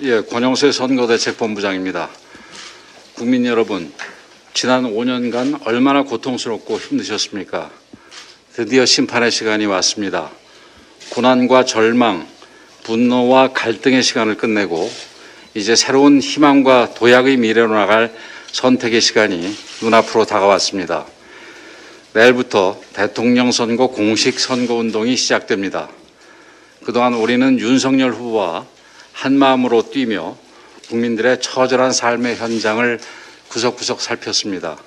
권영세 선거대책본부장입니다. 국민 여러분, 지난 5년간 얼마나 고통스럽고 힘드셨습니까? 드디어 심판의 시간이 왔습니다. 고난과 절망, 분노와 갈등의 시간을 끝내고 이제 새로운 희망과 도약의 미래로 나갈 선택의 시간이 눈앞으로 다가왔습니다. 내일부터 대통령 선거 공식 선거운동이 시작됩니다. 그동안 우리는 윤석열 후보와 한마음으로 뛰며 국민들의 처절한 삶의 현장을 구석구석 살폈습니다.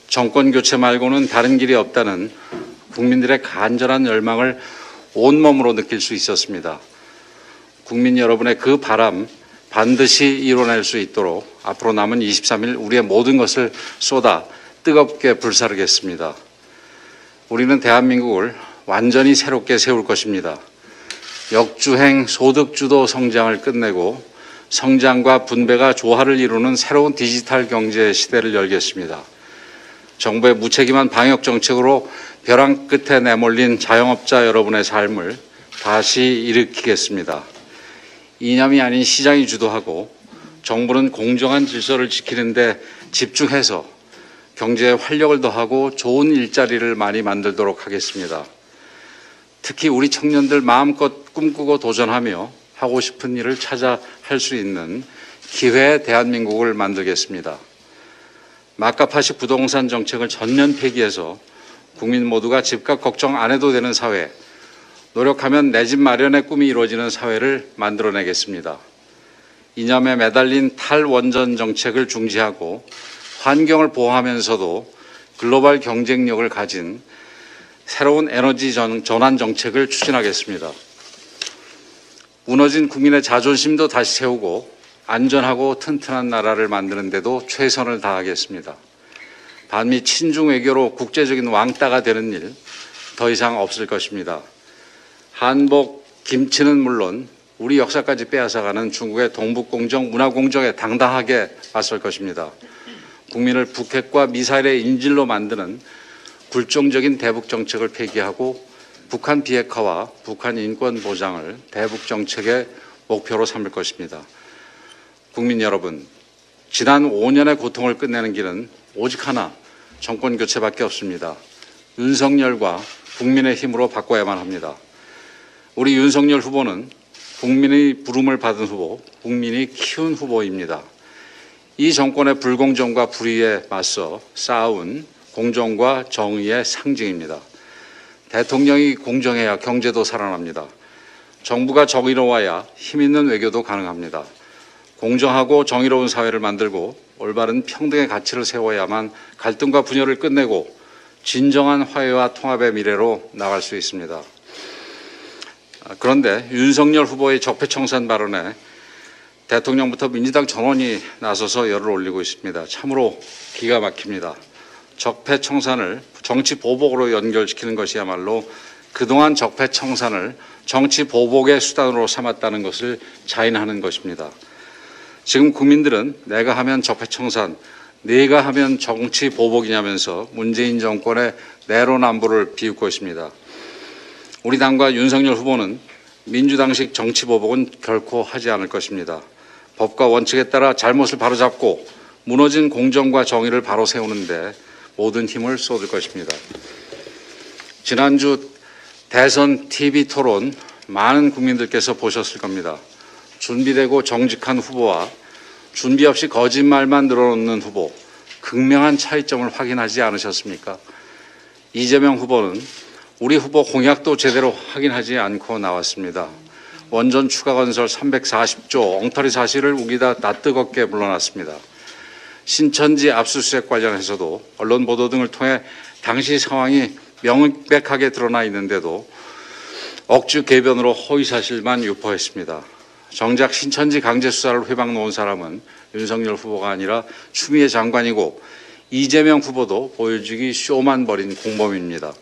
정권 교체 말고는 다른 길이 없다는 국민들의 간절한 열망을 온몸으로 느낄 수 있었습니다. 국민 여러분의 그 바람 반드시 이뤄낼 수 있도록 앞으로 남은 23일 우리의 모든 것을 쏟아 뜨겁게 불사르겠습니다. 우리는 대한민국을 완전히 새롭게 세울 것입니다. 역주행 소득주도 성장을 끝내고 성장과 분배가 조화를 이루는 새로운 디지털 경제 시대를 열겠습니다. 정부의 무책임한 방역 정책으로 벼랑 끝에 내몰린 자영업자 여러분의 삶을 다시 일으키겠습니다. 이념이 아닌 시장이 주도하고 정부는 공정한 질서를 지키는 데 집중해서 경제에 활력을 더하고 좋은 일자리를 많이 만들도록 하겠습니다. 특히 우리 청년들 마음껏 꿈꾸고 도전하며 하고 싶은 일을 찾아 할 수 있는 기회의 대한민국을 만들겠습니다. 막가파식 부동산 정책을 전면 폐기해서 국민 모두가 집값 걱정 안 해도 되는 사회, 노력하면 내 집 마련의 꿈이 이루어지는 사회를 만들어내겠습니다. 이념에 매달린 탈원전 정책을 중지하고 환경을 보호하면서도 글로벌 경쟁력을 가진 새로운 에너지 전환 정책을 추진하겠습니다. 무너진 국민의 자존심도 다시 세우고 안전하고 튼튼한 나라를 만드는 데도 최선을 다하겠습니다. 반미 친중 외교로 국제적인 왕따가 되는 일 더 이상 없을 것입니다. 한복, 김치는 물론 우리 역사까지 빼앗아가는 중국의 동북공정, 문화공정에 당당하게 맞설 것입니다. 국민을 북핵과 미사일의 인질로 만드는 굴종적인 대북 정책을 폐기하고 북한 비핵화와 북한 인권 보장을 대북 정책의 목표로 삼을 것입니다. 국민 여러분, 지난 5년의 고통을 끝내는 길은 오직 하나, 정권 교체밖에 없습니다. 윤석열과 국민의 힘으로 바꿔야만 합니다. 우리 윤석열 후보는 국민의 부름을 받은 후보, 국민이 키운 후보입니다. 이 정권의 불공정과 불의에 맞서 싸운 공정과 정의의 상징입니다. 대통령이 공정해야 경제도 살아납니다. 정부가 정의로워야 힘있는 외교도 가능합니다. 공정하고 정의로운 사회를 만들고 올바른 평등의 가치를 세워야만 갈등과 분열을 끝내고 진정한 화해와 통합의 미래로 나갈 수 있습니다. 그런데 윤석열 후보의 적폐청산 발언에 대통령부터 민주당 전원이 나서서 열을 올리고 있습니다. 참으로 기가 막힙니다. 적폐청산을 정치 보복으로 연결시키는 것이야말로 그동안 적폐청산을 정치 보복의 수단으로 삼았다는 것을 자인하는 것입니다. 지금 국민들은 내가 하면 적폐청산, 네가 하면 정치 보복이냐면서 문재인 정권의 내로남불을 비웃고 있습니다. 우리 당과 윤석열 후보는 민주당식 정치 보복은 결코 하지 않을 것입니다. 법과 원칙에 따라 잘못을 바로잡고 무너진 공정과 정의를 바로 세우는데 모든 힘을 쏟을 것입니다. 지난주 대선 TV 토론 많은 국민들께서 보셨을 겁니다. 준비되고 정직한 후보와 준비 없이 거짓말만 늘어놓는 후보, 극명한 차이점을 확인하지 않으셨습니까? 이재명 후보는 우리 후보 공약도 제대로 확인하지 않고 나왔습니다. 원전 추가 건설 340조 엉터리 사실을 우기다 낯뜨겁게 물러났습니다. 신천지 압수수색 관련해서도 언론 보도 등을 통해 당시 상황이 명백하게 드러나 있는데도 억지 궤변으로 허위사실만 유포했습니다. 정작 신천지 강제 수사를 회방 놓은 사람은 윤석열 후보가 아니라 추미애 장관이고 이재명 후보도 보여주기 쇼만 벌인 공범입니다.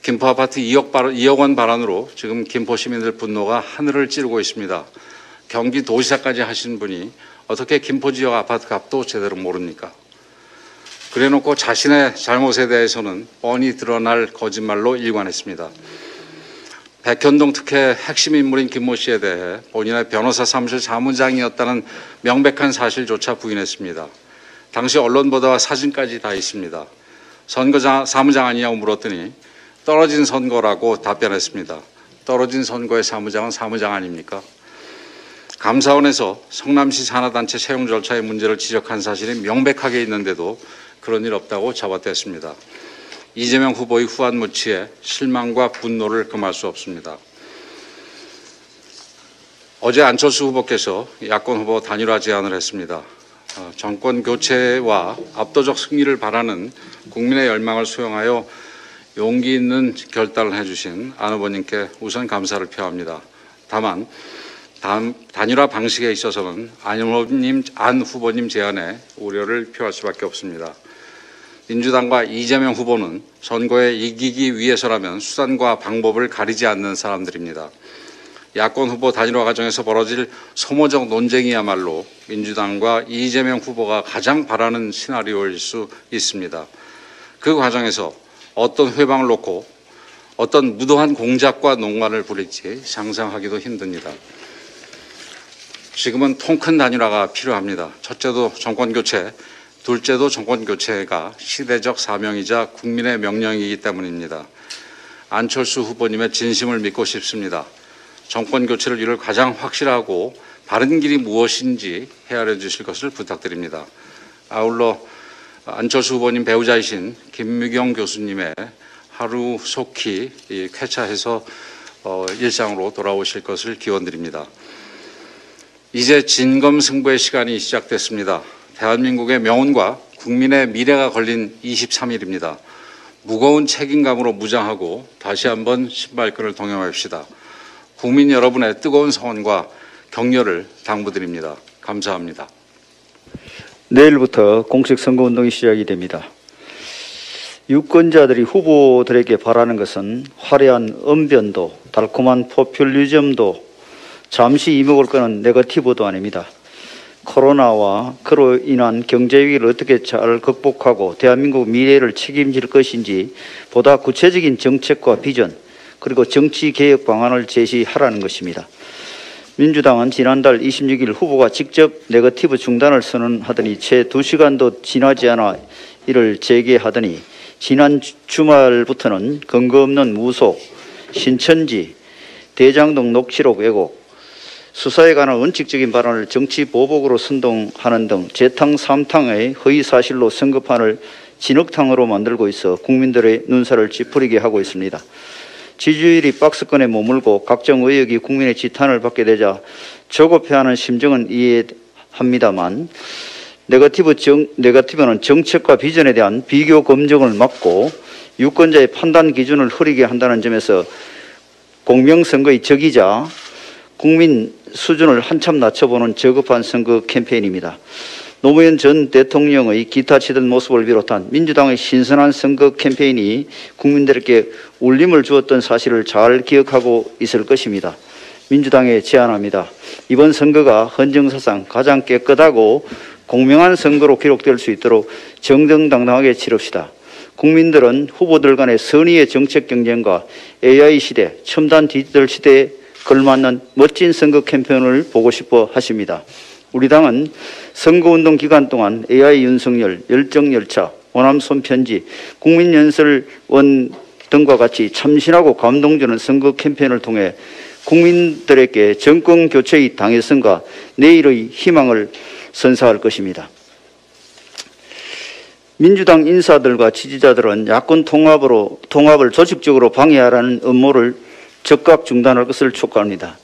김포 아파트 2억 원 발언으로 지금 김포 시민들 분노가 하늘을 찌르고 있습니다. 경기도지사까지 하신 분이 어떻게 김포 지역 아파트 값도 제대로 모릅니까? 그래놓고 자신의 잘못에 대해서는 뻔히 드러날 거짓말로 일관했습니다. 백현동 특혜 핵심 인물인 김모 씨에 대해 본인의 변호사 사무실 사무장이었다는 명백한 사실조차 부인했습니다. 당시 언론 보도와 사진까지 다 있습니다. 선거 사무장 아니냐고 물었더니 떨어진 선거라고 답변했습니다. 떨어진 선거의 사무장은 사무장 아닙니까? 감사원에서 성남시 산하단체 채용 절차의 문제를 지적한 사실이 명백하게 있는데도 그런 일 없다고 잡아댔습니다. 이재명 후보의 후한 무치에 실망과 분노를 금할 수 없습니다. 어제 안철수 후보께서 야권 후보 단일화 제안을 했습니다. 정권 교체와 압도적 승리를 바라는 국민의 열망을 수용하여 용기 있는 결단을 해주신 안 후보님께 우선 감사를 표합니다. 다만 단일화 방식에 있어서는 안 후보님 제안에 우려를 표할 수밖에 없습니다. 민주당과 이재명 후보는 선거에 이기기 위해서라면 수단과 방법을 가리지 않는 사람들입니다. 야권 후보 단일화 과정에서 벌어질 소모적 논쟁이야말로 민주당과 이재명 후보가 가장 바라는 시나리오일 수 있습니다. 그 과정에서 어떤 회방을 놓고 어떤 무도한 공작과 농간을 부릴지 상상하기도 힘듭니다. 지금은 통 큰 단일화가 필요합니다. 첫째도 정권교체, 둘째도 정권교체가 시대적 사명이자 국민의 명령이기 때문입니다. 안철수 후보님의 진심을 믿고 싶습니다. 정권교체를 이룰 가장 확실하고 바른 길이 무엇인지 헤아려 주실 것을 부탁드립니다. 아울러 안철수 후보님 배우자이신 김미경 교수님의 하루 속히 쾌차해서 일상으로 돌아오실 것을 기원드립니다. 이제 진검승부의 시간이 시작됐습니다. 대한민국의 명운과 국민의 미래가 걸린 23일입니다. 무거운 책임감으로 무장하고 다시 한번 신발끈을 동여합시다. 국민 여러분의 뜨거운 성원과 격려를 당부드립니다. 감사합니다. 내일부터 공식 선거운동이 시작이 됩니다. 유권자들이 후보들에게 바라는 것은 화려한 언변도 달콤한 포퓰리즘도 잠시 이목을 끄는 네거티브도 아닙니다. 코로나와 그로 인한 경제 위기를 어떻게 잘 극복하고 대한민국 미래를 책임질 것인지 보다 구체적인 정책과 비전 그리고 정치 개혁 방안을 제시하라는 것입니다. 민주당은 지난달 26일 후보가 직접 네거티브 중단을 선언하더니 채 2시간도 지나지 않아 이를 재개하더니 지난 주말부터는 근거 없는 무속, 신천지, 대장동 녹취록 왜곡, 수사에 관한 원칙적인 발언을 정치 보복으로 선동하는 등 재탕 삼탕의 허위사실로 선거판을 진흙탕으로 만들고 있어 국민들의 눈살을 찌푸리게 하고 있습니다. 지지율이 박스권에 머물고 각종 의혹이 국민의 지탄을 받게 되자 조급해하는 심정은 이해합니다만 네거티브는 정책과 비전에 대한 비교 검증을 막고 유권자의 판단 기준을 흐리게 한다는 점에서 공명선거의 적이자 국민 수준을 한참 낮춰보는 저급한 선거 캠페인입니다. 노무현 전 대통령의 기타 치던 모습을 비롯한 민주당의 신선한 선거 캠페인이 국민들에게 울림을 주었던 사실을 잘 기억하고 있을 것입니다. 민주당에 제안합니다. 이번 선거가 헌정사상 가장 깨끗하고 공명한 선거로 기록될 수 있도록 정정당당하게 치릅시다. 국민들은 후보들 간의 선의의 정책 경쟁과 AI 시대, 첨단 디지털 시대에 걸맞는 멋진 선거 캠페인을 보고 싶어 하십니다. 우리 당은 선거운동 기간 동안 AI 윤석열, 열정열차, 호남 손편지, 국민연설원 등과 같이 참신하고 감동주는 선거 캠페인을 통해 국민들에게 정권 교체의 당위성과 내일의 희망을 선사할 것입니다. 민주당 인사들과 지지자들은 야권 통합을 조직적으로 방해하라는 음모를 즉각 중단할 것을 촉구합니다.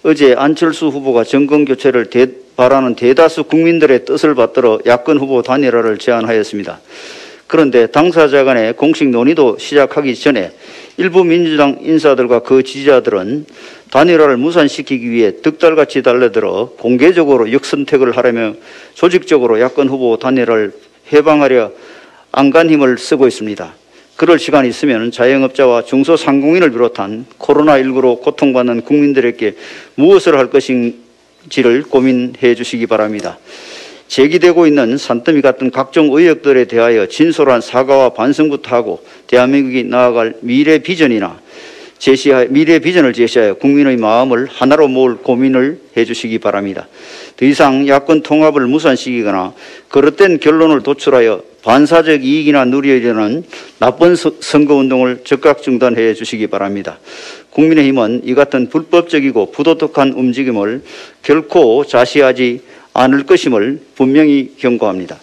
어제 안철수 후보가 정권 교체를 바라는 대다수 국민들의 뜻을 받들어 야권 후보 단일화를 제안하였습니다. 그런데 당사자 간의 공식 논의도 시작하기 전에 일부 민주당 인사들과 그 지지자들은 단일화를 무산시키기 위해 득달같이 달려들어 공개적으로 역선택을 하려며 조직적으로 야권 후보 단일화를 해방하려 안간 힘을 쓰고 있습니다. 그럴 시간이 있으면 자영업자와 중소상공인을 비롯한 코로나19로 고통받는 국민들에게 무엇을 할 것인지를 고민해 주시기 바랍니다. 제기되고 있는 산더미 같은 각종 의혹들에 대하여 진솔한 사과와 반성부터 하고 대한민국이 나아갈 미래 비전이나 미래 비전을 제시하여 국민의 마음을 하나로 모을 고민을 해주시기 바랍니다. 더 이상 야권 통합을 무산시키거나 그릇된 결론을 도출하여 반사적 이익이나 누리려는 나쁜 선거운동을 즉각 중단해 주시기 바랍니다. 국민의힘은 이 같은 불법적이고 부도덕한 움직임을 결코 자시하지 않을 것임을 분명히 경고합니다.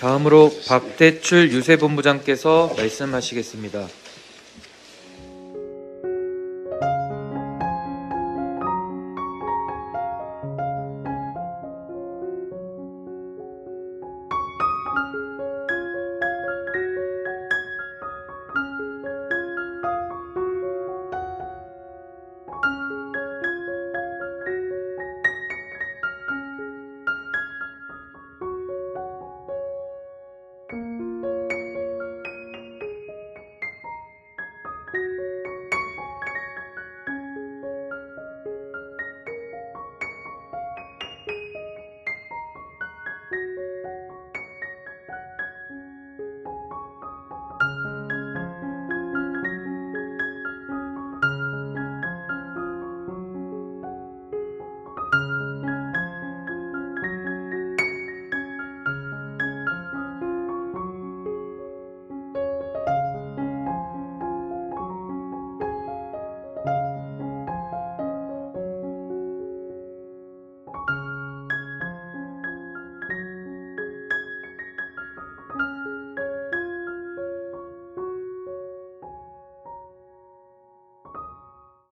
다음으로 박대출 유세본부장께서 말씀하시겠습니다.